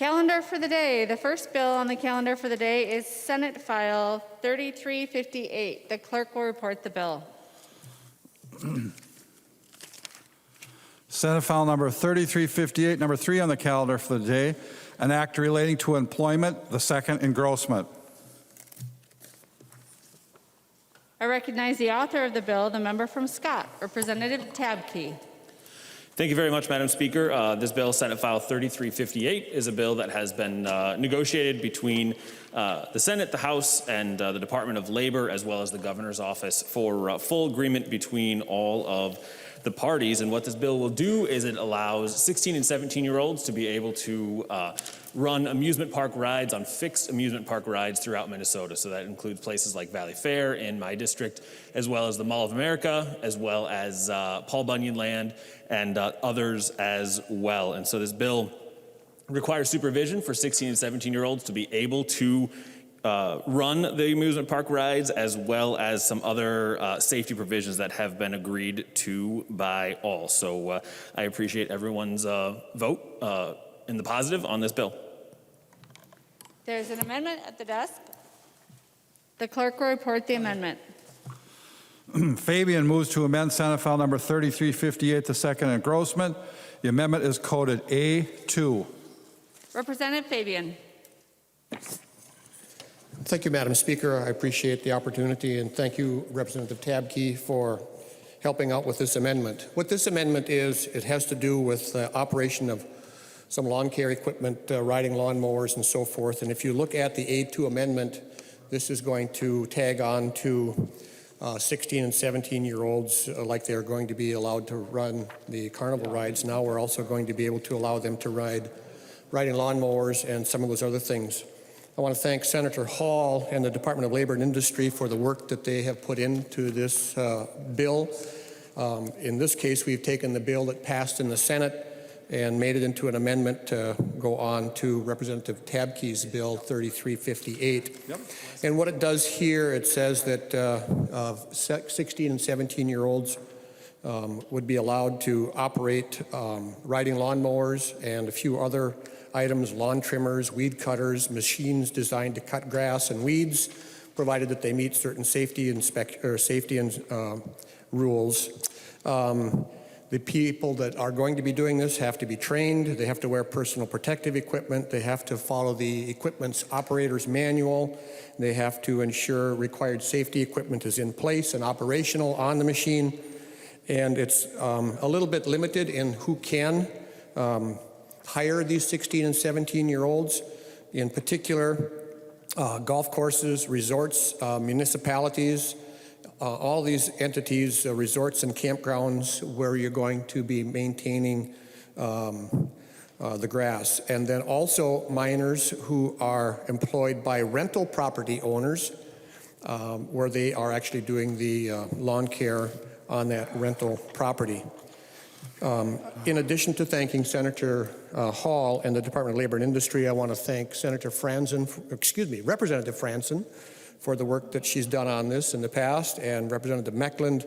Calendar for the day. The first bill on the calendar for the day is Senate File 3358. The clerk will report the bill. Senate File number 3358, number 3 on the calendar for the day, an act relating to employment, the second engrossment. I recognize the author of the bill, the member from Scott, Representative Tabke. Thank you very much, Madam Speaker. This bill, Senate File 3358, is a bill that has been negotiated between the Senate, the House, and the Department of Labor, as well as the Governor's Office, for full agreement between all of the parties. And what this bill will do is it allows 16 and 17-year-olds to be able to run amusement park rides on fixed amusement park rides throughout Minnesota. So that includes places like Valley Fair in my district, as well as the Mall of America, as well as Paul Bunyan Land, and others as well. And so this bill requires supervision for 16 and 17-year-olds to be able to run the amusement park rides, as well as some other safety provisions that have been agreed to by all. So I appreciate everyone's vote in the positive on this bill. There's an amendment at the desk. The clerk will report the amendment. Fabian moves to amend Senate File number 3358, the second engrossment. The amendment is coded A2. Representative Fabian. Thank you, Madam Speaker. I appreciate the opportunity, and thank you, Representative Tabke, for helping out with this amendment. What this amendment is, it has to do with the operation of some lawn care equipment, riding lawnmowers and so forth. And if you look at the A2 amendment, this is going to tag on to 16 and 17-year-olds like they're going to be allowed to run the carnival rides. Now we're also going to be able to allow them to riding lawnmowers and some of those other things. I want to thank Senator Hall and the Department of Labor and Industry for the work that they have put into this bill. In this case, we've taken the bill that passed in the Senate and made it into an amendment to go on to Representative Tabke's bill 3358. Yep. And what it does here, it says that 16 and 17-year-olds would be allowed to operate riding lawnmowers and a few other items, lawn trimmers, weed cutters, machines designed to cut grass and weeds, provided that they meet certain safety rules. The people that are going to be doing this have to be trained. They have to wear personal protective equipment. They have to follow the equipment's operator's manual. They have to ensure required safety equipment is in place and operational on the machine. And it's a little bit limited in who can hire these 16 and 17-year-olds. In particular, golf courses, resorts, municipalities, all these entities, resorts and campgrounds where you're going to be maintaining the grass. And then also minors who are employed by rental property owners where they are actually doing the lawn care on that rental property. In addition to thanking Senator Hall and the Department of Labor and Industry, I want to thank Representative Franzen for the work that she's done on this in the past, and Representative Meckland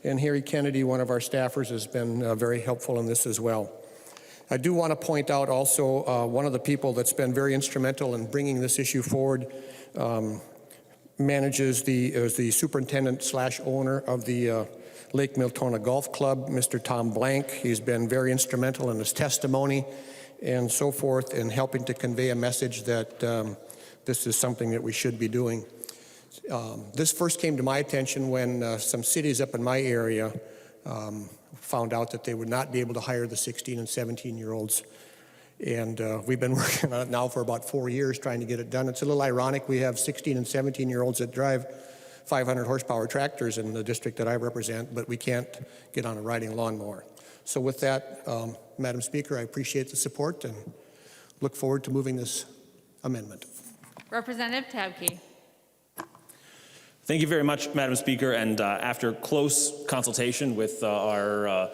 and Harry Kennedy, one of our staffers, has been very helpful in this as well. I do want to point out also one of the people that's been very instrumental in bringing this issue forward manages the superintendent / owner of the Lake Miltona Golf Club, Mr. Tom Blank. He's been very instrumental in his testimony and so forth in helping to convey a message that this is something that we should be doing. This first came to my attention when some cities up in my area found out that they would not be able to hire the 16 and 17-year-olds. And we've been working on it now for about 4 years trying to get it done. It's a little ironic. We have 16 and 17-year-olds that drive 500 horsepower tractors in the district that I represent, but we can't get on a riding lawnmower. So with that, Madam Speaker, I appreciate the support and look forward to moving this amendment. Representative Tabke. Thank you very much, Madam Speaker. And after close consultation with our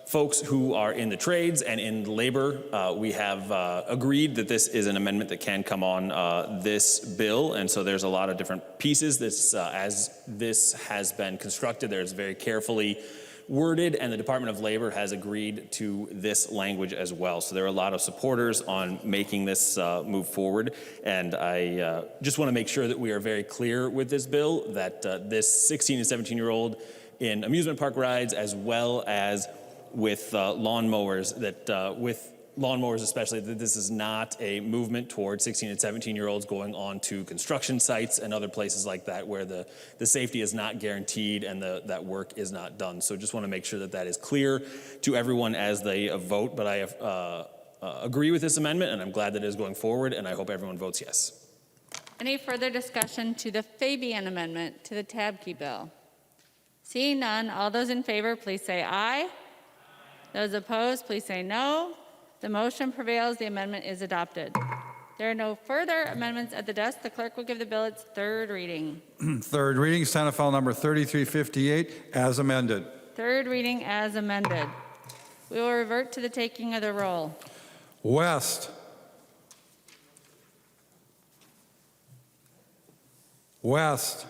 folks who are in the trades and in labor, we have agreed that this is an amendment that can come on this bill. And so there's a lot of different pieces. As this has been constructed, there's very carefully worded, and the Department of Labor has agreed to this language as well. So there are a lot of supporters on making this move forward, and I just want to make sure that we are very clear with this bill that this 16 and 17-year-old in amusement park rides, as well as with lawnmowers, that with lawnmowers especially, that this is not a movement toward 16 and 17-year-olds going on to construction sites and other places like that where the safety is not guaranteed and that work is not done. So just want to make sure that that is clear to everyone as they vote. But I agree with this amendment, and I'm glad that it is going forward, and I hope everyone votes yes. Any further discussion to the Fabian amendment to the Tabke bill? Seeing none, all those in favor, please say aye. Those opposed, please say no. The motion prevails. The amendment is adopted. There are no further amendments at the desk. The clerk will give the bill its third reading. Third reading, Senate File number 3358, as amended. Third reading as amended. We will revert to the taking of the roll. West. West.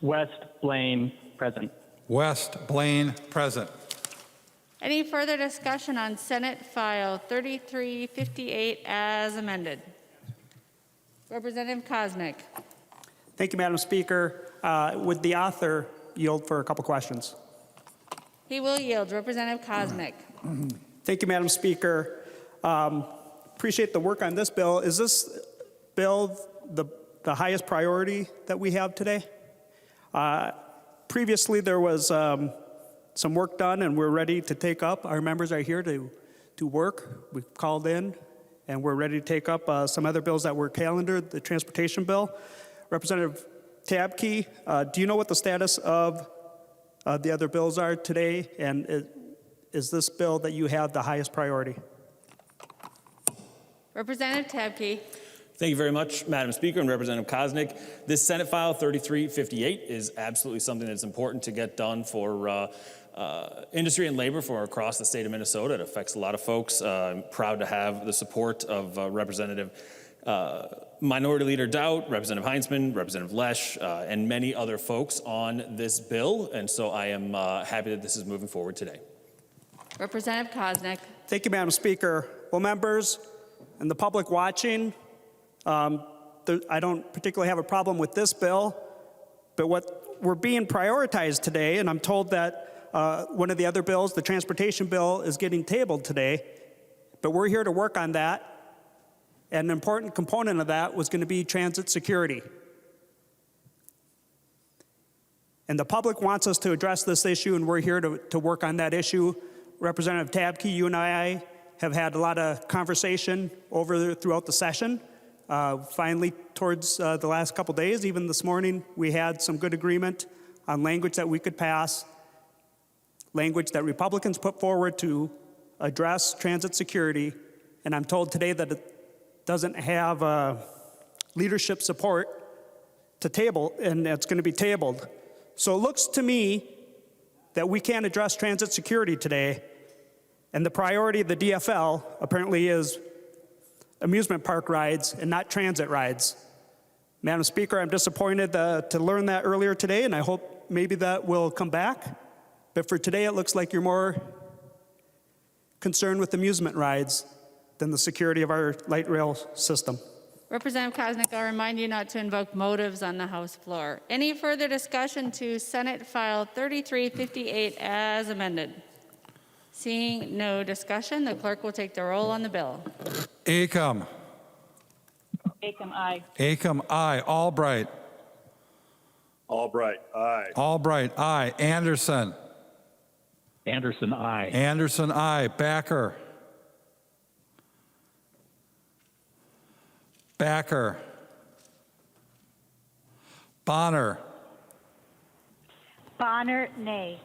West Blaine, present. West Blaine, present. Any further discussion on Senate File 3358 as amended? Representative Koznick. Thank you, Madam Speaker. Would the author yield for a couple questions? He will yield. Representative Koznick. Thank you, Madam Speaker. Appreciate the work on this bill. Is this bill the highest priority that we have today? Previously, there was some work done, and we're ready to take up. Our members are here to work. We've called in, and we're ready to take up some other bills that were calendared, the transportation bill. Representative Tabke, do you know what the status of the other bills are today, and is this bill that you have the highest priority? Representative Tabke. Thank you very much, Madam Speaker and Representative Koznick. This Senate File 3358 is absolutely something that's important to get done for industry and labor for across the state of Minnesota. It affects a lot of folks. I'm proud to have the support of Representative Minority Leader Doubt, Representative Heinzman, Representative Lesh, and many other folks on this bill. And so I am happy that this is moving forward today. Representative Koznick. Thank you, Madam Speaker. Well, members and the public watching, I don't particularly have a problem with this bill, but what we're being prioritized today, and I'm told that one of the other bills, the transportation bill, is getting tabled today, but we're here to work on that, and an important component of that was going to be transit security. And the public wants us to address this issue, and we're here to work on that issue. Representative Tabke, you and I have had a lot of conversation throughout the session. Finally, towards the last couple days, even this morning, we had some good agreement on language that we could pass, language that Republicans put forward to address transit security, and I'm told today that it doesn't have leadership support to table, and it's going to be tabled. So it looks to me that we can't address transit security today, and the priority of the DFL apparently is amusement park rides and not transit rides. Madam Speaker, I'm disappointed to learn that earlier today, and I hope maybe that will come back. But for today, it looks like you're more concerned with amusement rides than the security of our light rail system. Representative Koznick, I'll remind you not to invoke motives on the House floor. Any further discussion to Senate File 3358 as amended? Seeing no discussion, the clerk will take the roll on the bill. Acom. Acom, aye. Acom, aye. Albright. Albright, aye. Albright, aye. Anderson. Anderson, aye. Anderson, aye. Backer. Backer. Bonner. Bonner, nay.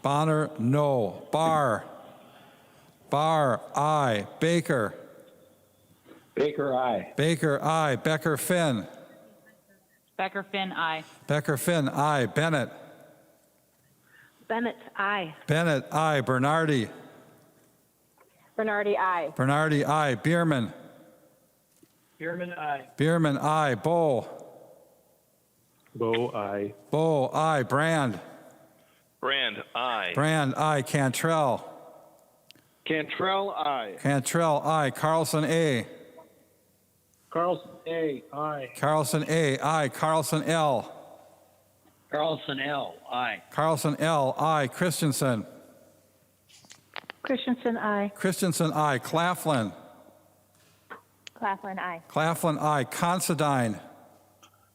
Bonner, no. Barr. Barr, aye. Baker. Baker, aye. Baker, aye. Becker, Finn. Becker, Finn, aye. Becker, Finn, aye. Bennett. Bennett, aye. Bennett, aye. Bernardi. Bernardi, aye. Bernardi, aye. Bierman. Bierman, aye. Bierman, aye. Bow. Bow, aye. Bow, aye. Brand. Brand, aye. Brand, aye. Cantrell. Cantrell, aye. Cantrell, aye. Carlson, A. Carlson, A, aye. Carlson, A, aye. Carlson, L. Carlson, L, aye. Carlson, L, aye. Christensen. Christensen, aye. Christensen, aye. Claflin. Claflin, aye. Claflin, aye. Considine.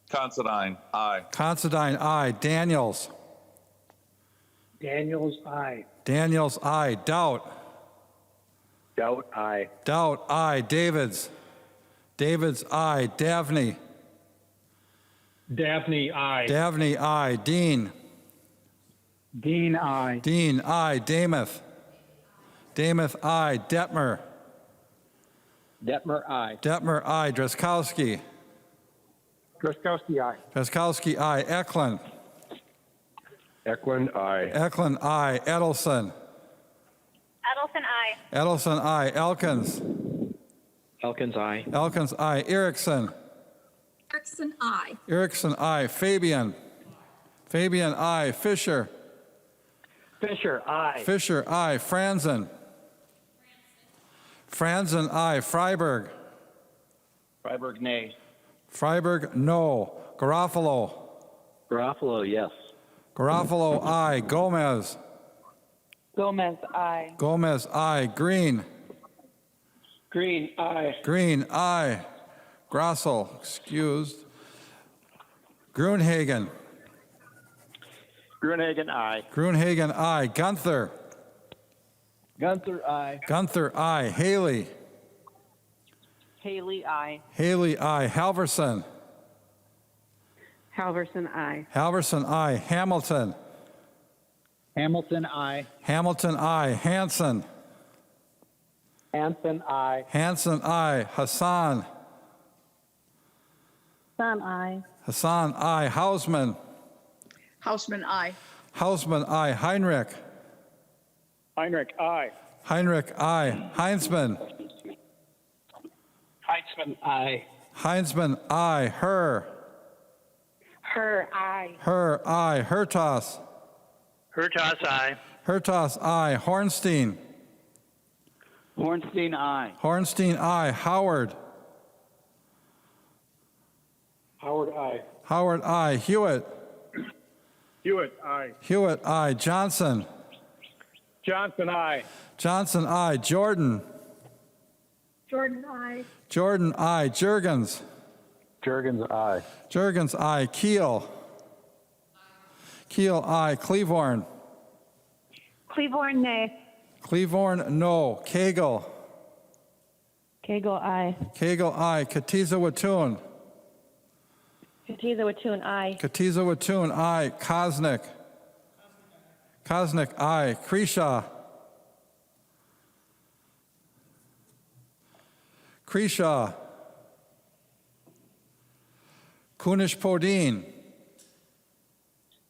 Considine, aye. Considine, aye. Daniels. Daniels, aye. Daniels, aye. Doubt. Doubt, aye. Doubt, aye. Davids. Davids, aye. Davney. Dabney, aye. Davney, aye. Dean. Dean, aye. Dean, aye. Damath. Damath, aye. Detmer. Detmer, aye. Detmer, aye. Drazkowski. Druskowski, aye. Drazkowski, aye. Eklund. Eklund, aye. Eklund, aye. Edelson. Edelson, aye. Edelson, aye. Elkins. Elkins, aye. Elkins, aye. Erickson. Erickson, aye. Erickson, aye. Fabian. Fabian, aye. Fisher. Fisher, aye. Fisher, aye. Franzen. Franzen, aye. Freiberg. Freiberg, nay. Freiberg, no. Garofalo. Garofalo, yes. Garofalo, aye. Gomez. Gomez, aye. Gomez, aye. Green. Green, aye. Green, aye. Grossel, excused. Grunhagen. Grunhagen, aye. Grunhagen, aye. Gunther. Gunther, aye. Gunther, aye. Haley. Haley, aye. Haley, aye. Halverson. Halverson, aye. Halverson, aye. Hamilton. Hamilton, aye. Hamilton, aye. Hanson. Hanson, aye. Hanson, aye. Hassan. Hassan, aye. Hassan, aye. Hausman. Hausman, aye. Hausman, aye. Heinrich. Heinrich, aye. Heinrich, aye. Heinzman. Heitzman, aye. Heinzman, aye. Herr. Her, aye. Herr, aye. Hertas. Hertas, aye. Hertas, aye. Hornstein. Hornstein, aye. Hornstein, aye. Howard. Howard, aye. Howard, aye. Hewitt. Hewitt, aye. Hewitt, aye. Johnson. Johnson, aye. Johnson, aye. Jordan. Jordan, aye. Jordan, aye. Jurgens. Jurgens, aye. Jurgens, aye. Keel. Keel, aye. Cleavorn. Cleavorn, nay. Cleavorn, no. Cagle. Cagle, aye. Cagle, aye. Katiza Watun. Katiza Watun, aye. Katiza Watun, aye. Kosnick. Kosnick, aye. Kreshaw. Kreshaw. Kunish Podine.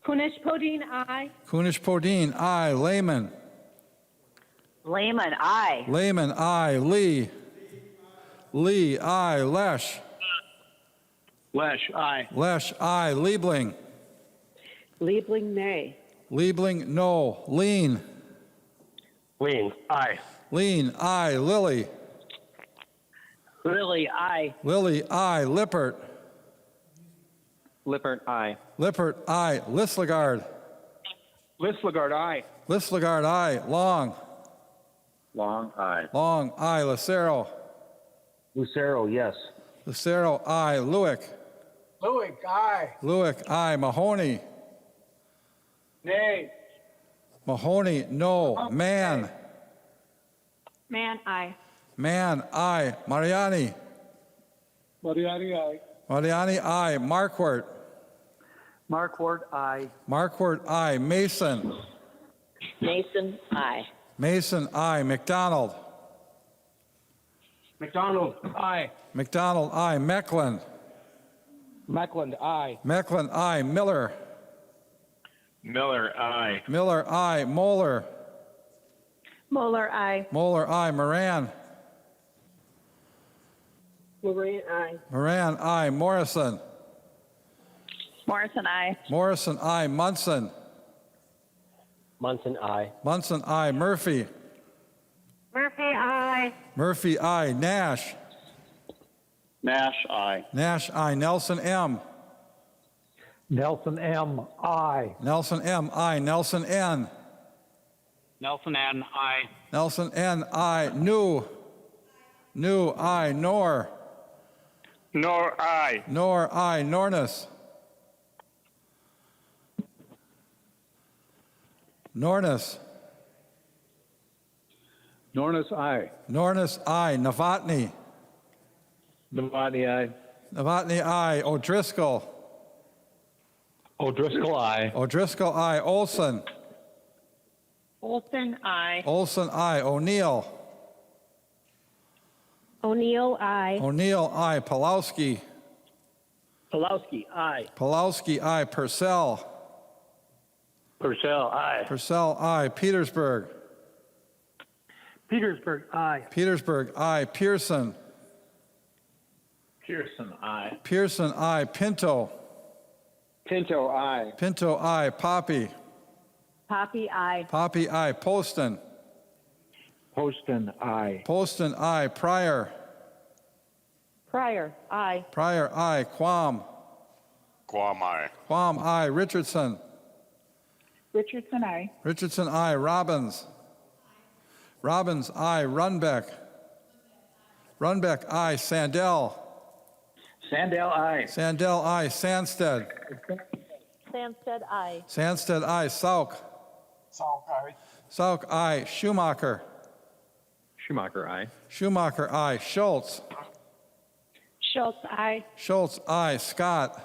Kunish Podine, aye. Kunish Podine, aye. Lehman. Lehman, aye. Lehman, aye. Lee. Lee, aye. Lesh. Lesh, aye. Lesh, aye. Liebling. Liebling, nay. Liebling, no. Lean. Lean, aye. Lean, aye. Lilly. Lily, aye. Lilly, aye. Lippert. Lippert, aye. Lippert, aye. Lislegard. Lislegard, aye. Lislegard, aye. Long. Long, aye. Long, aye. Lucero. Lucero, yes. Lucero, aye. Lewick. Lewick, aye. Lewick, aye. Mahoney. Nay. Mahoney, no. Man. Man, aye. Man, aye. Mariani. Mariani, aye. Mariani, aye. Marquardt. Marquardt, aye. Marquardt, aye. Mason. Mason, aye. Mason, aye. McDonald. McDonald, aye. McDonald, aye. Mecklen. Meckland, aye. Mecklen, aye. Miller. Miller, aye. Miller, aye. Moeller. Moeller, aye. Moeller, aye. Moran. Moran, aye. Moran, aye. Morrison. Morrison, aye. Morrison, aye. Munson. Munson, aye. Munson, I. Murphy. Murphy, I. Murphy, I. Nash. Nash, aye. Nash, I. Nelson, M. Nelson M, aye. Nelson, M. I. Nelson, N. Nelson N, aye. Nelson, N. I. New. New, I. Nor. Nor, aye. Nor, I. Nornis. Nornis. Nornis, aye. Nornis, I. Novotny. Novotny, aye. Novotny, I. O'Driscoll. O'Driscoll, aye. O'Driscoll, I. Olson. Olson, I. Olson, I. O'Neill. O'Neill, I. O'Neill, I. Pulowski. Pulowski, aye. Pulowski, I. Purcell. Purcell, aye. Purcell, I. Petersburg. Petersburg, aye. Petersburg, I. Pearson. Pearson, aye. Pearson, I. Pinto. Pinto, aye. Pinto, I. Poppy. Poppy, I. Poppy, I. Poston. Poston, aye. Poston, I. Pryor. Pryor, I. Pryor, I. Quam. Quam, I. Quam, I. Richardson. Richardson, I. Richardson, I. Robbins. Robbins, I. Runbeck. Runbeck, I. Sandell. Sandell, aye. Sandell, I. Sandsted. Samstead, I. Sandsted, I. Sauk. Salk, aye. Sauk, I. Schumacher. Schumacher, aye. Schumacher, I. Schultz. Schultz, I. Schultz, I. Scott.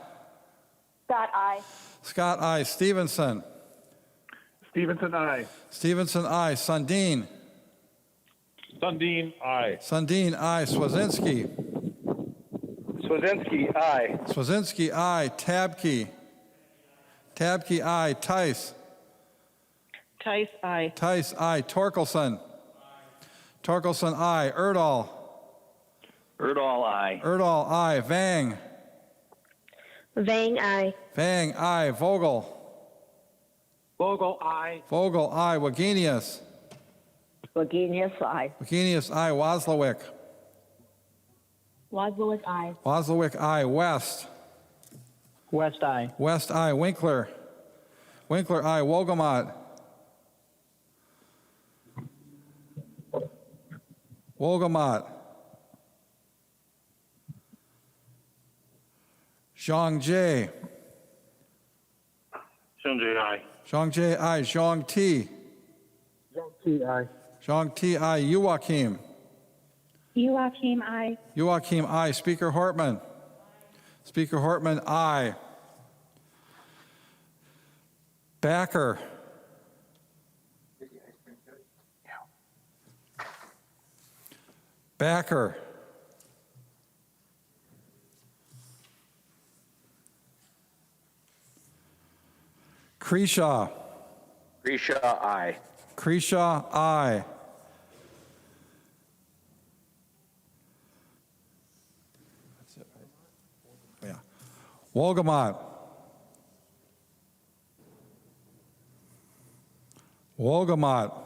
Scott, I. Scott, I. Stevenson. Stevenson, aye. Stevenson, I. Sundin. Sundin, aye. Sundin, I. Swazinski. Swazinski, aye. Swazinski, I. Tabke. Tabke, I. Tice. Tice, I. Tice, I. Torkelson. Torkelson, I. Erdahl. Erdahl, aye. Erdahl, I. Vang. Vang, I. Vang, I. Vogel. Vogel, aye. Vogel, I. Wagenius. Wagenius, I. Wagenius, I. Waslowick. Wazlowick, I. Waslowick, I. West. West, aye. West, I. Winkler. Winkler, I. Wogamot. Wogamot. Zhang Jie. Sunjay, aye. Zhang Jie, I. Zhang Ti. T, aye. Zhang Ti, I. Joachim. Joachim, I. Joachim, I. Speaker Hortman. Speaker Hortman, I. Backer. Backer. Creshaw. Grisha, aye. Creshaw, I. That's it, right? Yeah. Wogamot. Wogamot.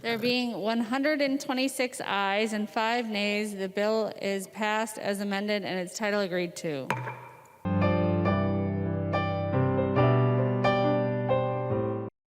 There being 126 ayes and 5 nays, the bill is passed as amended and its title agreed to.